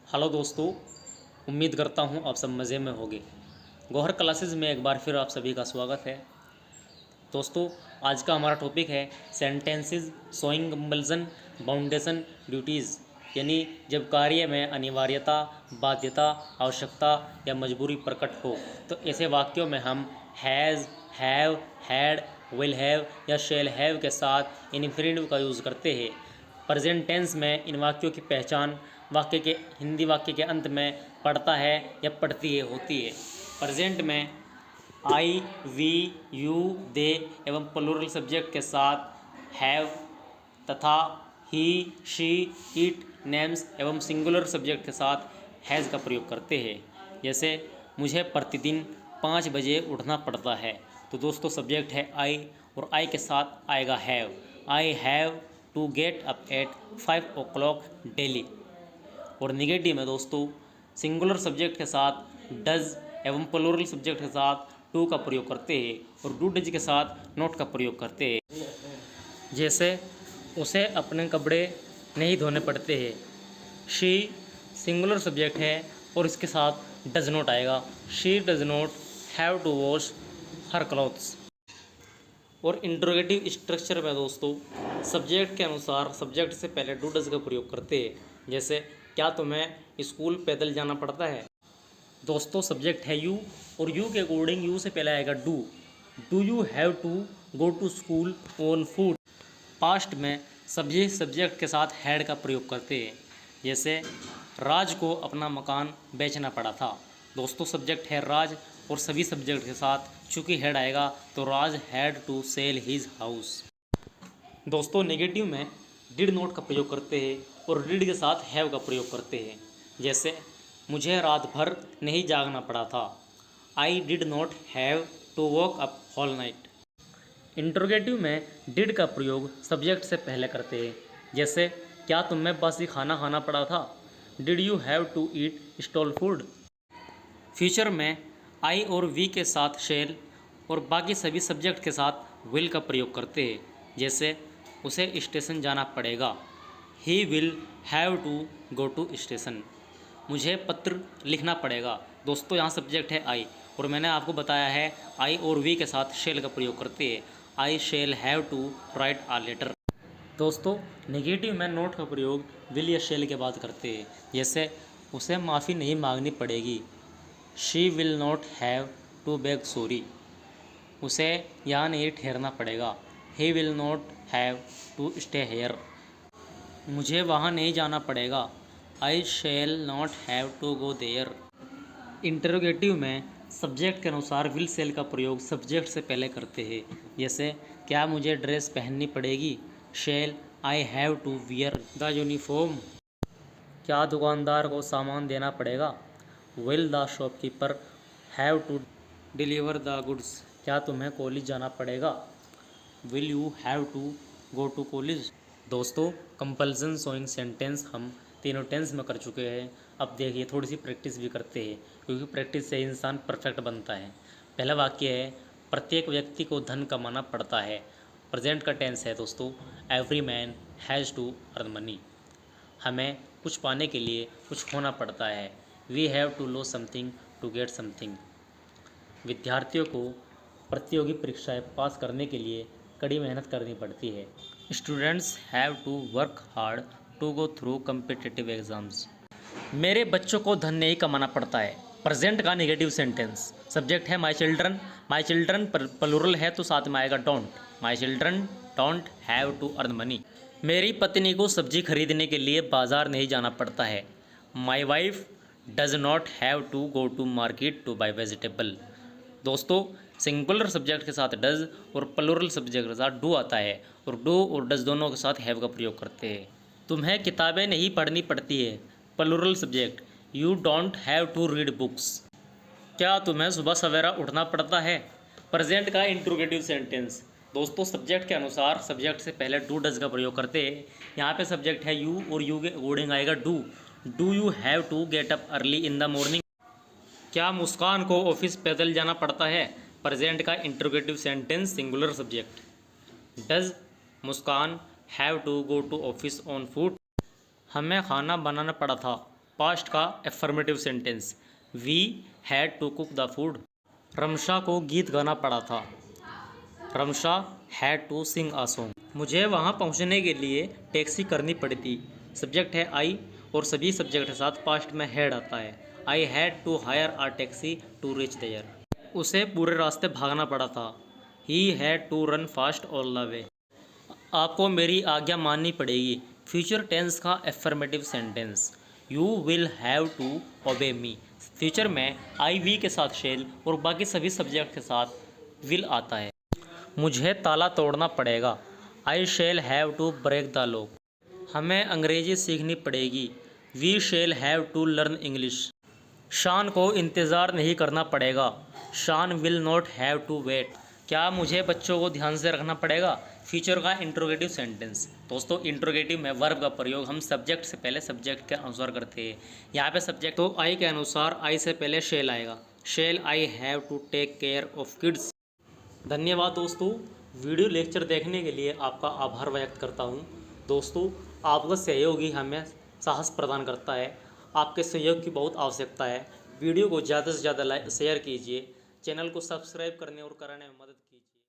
Hello दोस्तों, उम्मीद करता हूँ आप सब मज़े में होंगे। गौहर क्लासेस में एक बार फिर आप सभी का स्वागत है। दोस्तों, आज का हमारा टॉपिक है सेंटेंसेस शोइंग कंपल्सन बाउंडेशन ड्यूटीज़, यानी जब कार्य में अनिवार्यता, बाध्यता, आवश्यकता या मजबूरी प्रकट हो तो ऐसे वाक्यों में हम has, have, had, will have या शैल हैव के साथ इन्फिनिटिव का यूज़ करते हैं। प्रेजेंट टेंस में इन वाक्यों की पहचान वाक्य के हिंदी वाक्य के अंत में पड़ता है या पड़ती है होती है। प्रेजेंट में आई, वी, यू, दे एवं प्लूरल सब्जेक्ट के साथ हैव तथा ही, शी, इट, नेम्स एवं सिंगुलर सब्जेक्ट के साथ हैज़ का प्रयोग करते हैं। जैसे मुझे प्रतिदिन 5 बजे उठना पड़ता है, तो दोस्तों सब्जेक्ट है आई और आई के साथ आएगा have. I have to get up at 5 o'clock daily. और निगेटिव में दोस्तों सिंगुलर सब्जेक्ट के साथ डज एवं प्लूरल सब्जेक्ट के साथ टू का प्रयोग करते हैं और डू डज के साथ नॉट का प्रयोग करते हैं। जैसे उसे अपने कपड़े नहीं धोने पड़ते हैं। शी सिंगुलर सब्जेक्ट है और इसके साथ डज नॉट आएगा। She does not have to wash her clothes. और इंट्रोगेटिव स्ट्रक्चर में दोस्तों सब्जेक्ट के अनुसार सब्जेक्ट से पहले डू डज का प्रयोग करते हैं। जैसे क्या तुम्हें स्कूल पैदल जाना पड़ता है। दोस्तों सब्जेक्ट है यू और यू के अकॉर्डिंग यू से पहले आएगा do. Do you have to go to school on foot. Past में सब्जेक्ट के साथ हैड का प्रयोग करते हैं। जैसे राज को अपना मकान बेचना पड़ा था। दोस्तों सब्जेक्ट है राज और सभी सब्जेक्ट के साथ चूँकि हेड आएगा तो Raj had to sell his house. दोस्तों नेगेटिव में डिड नॉट का प्रयोग करते हैं और डिड के साथ हैव का प्रयोग करते हैं। जैसे मुझे रात भर नहीं जागना पड़ा था। I did not have to walk up whole night. Interrogative में डिड का प्रयोग सब्जेक्ट से पहले करते हैं। जैसे क्या तुम्हें बासी खाना खाना पड़ा था। Did you have to eat stall food. Future में आई और वी के साथ शेल और बाकी सभी सब्जेक्ट के साथ विल का प्रयोग करते हैं। जैसे उसे स्टेशन जाना पड़ेगा। He will have to go to station. मुझे पत्र लिखना पड़ेगा। दोस्तों यहाँ सब्जेक्ट है आई और मैंने आपको बताया है आई और वी के साथ शेल का प्रयोग करते हैं। I shall have to write a letter. दोस्तों नेगेटिव में नोट का प्रयोग विल या शेल के बाद करते हैं। जैसे उसे माफ़ी नहीं मांगनी पड़ेगी। She will not have to beg sorry. उसे यहाँ नहीं ठहरना पड़ेगा। He will not have to stay here. मुझे वहाँ नहीं जाना पड़ेगा। I shall not have to go there. Interrogative में सब्जेक्ट के अनुसार विल सेल का प्रयोग सब्जेक्ट से पहले करते हैं। जैसे क्या मुझे ड्रेस पहननी पड़ेगी। Shall I have to wear the uniform. क्या दुकानदार को सामान देना पड़ेगा। Will the shopkeeper have to deliver the goods. क्या तुम्हें कॉलेज जाना पड़ेगा। Will you have to go to college. दोस्तों कंपल्सन शोइंग सेंटेंस हम तीनों टेंस में कर चुके हैं। अब देखिए थोड़ी सी प्रैक्टिस भी करते हैं क्योंकि प्रैक्टिस से इंसान परफेक्ट बनता है। पहला वाक्य है प्रत्येक व्यक्ति को धन कमाना पड़ता है। प्रेजेंट का टेंस है दोस्तों every man has to earn money. हमें कुछ पाने के लिए कुछ खोना पड़ता है। We have to loss something to get something. विद्यार्थियों को प्रतियोगी परीक्षाएं पास करने के लिए कड़ी मेहनत करनी पड़ती है। Students have to work hard to go through competitive exams. मेरे बच्चों को धन नहीं कमाना पड़ता है। प्रेजेंट का नेगेटिव सेंटेंस सब्जेक्ट है my children. My children plural है तो साथ में आएगा don't. My children don't have to earn money. मेरी पत्नी को सब्जी खरीदने के लिए बाजार नहीं जाना पड़ता है। My wife does not have to go to market to buy vegetable. दोस्तों सिंगुलर सब्जेक्ट के साथ डज और प्लूरल सब्जेक्ट के साथ डू आता है और डू और डज दोनों के साथ हैव का प्रयोग करते हैं। तुम्हें किताबें नहीं पढ़नी पड़ती है। Plural subject you don't have to read books. क्या तुम्हें सुबह सवेरा उठना पड़ता है। प्रेजेंट का इंट्रोगेटिव सेंटेंस दोस्तों सब्जेक्ट के अनुसार सब्जेक्ट से पहले डू डज का प्रयोग करते हैं। यहाँ पे सब्जेक्ट है यू और यू के अकॉर्डिंग आएगा do. Do you have to get up early in the morning. क्या मुस्कान को ऑफिस पैदल जाना पड़ता है। प्रेजेंट का interrogative sentence singular subject does Muskaan have to go to office on foot. हमें खाना बनाना पड़ा था। पास्ट का affirmative sentence, we had to cook the food. Ramsha को गीत गाना पड़ा था, Ramsha had to sing a song. मुझे वहाँ पहुँचने के लिए टैक्सी करनी पड़ी थी। सब्जेक्ट है आई और सभी सब्जेक्ट के साथ पास्ट में हैड आता है। I had to hire a taxi to reach there. उसे पूरे रास्ते भागना पड़ा था, he had to run fast all the way. आपको मेरी आज्ञा माननी पड़ेगी, फ्यूचर टेंस का affirmative sentence, you will have to obey me. Future में आई वी के साथ शेल और बाकी सभी सब्जेक्ट के साथ विल आता है। मुझे ताला तोड़ना पड़ेगा, I shall have to break the lock. हमें अंग्रेजी सीखनी पड़ेगी, we shall have to learn English. Shaan को इंतज़ार नहीं करना पड़ेगा, Shaan will not have to wait. क्या मुझे बच्चों को ध्यान से रखना पड़ेगा, फ्यूचर का इंट्रोगेटिव सेंटेंस। दोस्तों इंट्रोगेटिव में वर्ब का प्रयोग हम सब्जेक्ट से पहले सब्जेक्ट के अनुसार करते हैं। यहाँ पे सब्जेक्ट तो आई के अनुसार आई से पहले शेल आएगा, shall I have to take care of kids. धन्यवाद दोस्तों, वीडियो लेक्चर देखने के लिए आपका आभार व्यक्त करता हूँ। दोस्तों आपका सहयोग ही हमें साहस प्रदान करता है, आपके सहयोग की बहुत आवश्यकता है। वीडियो को ज़्यादा से ज़्यादा शेयर कीजिए, चैनल को सब्सक्राइब करने और कराने में मदद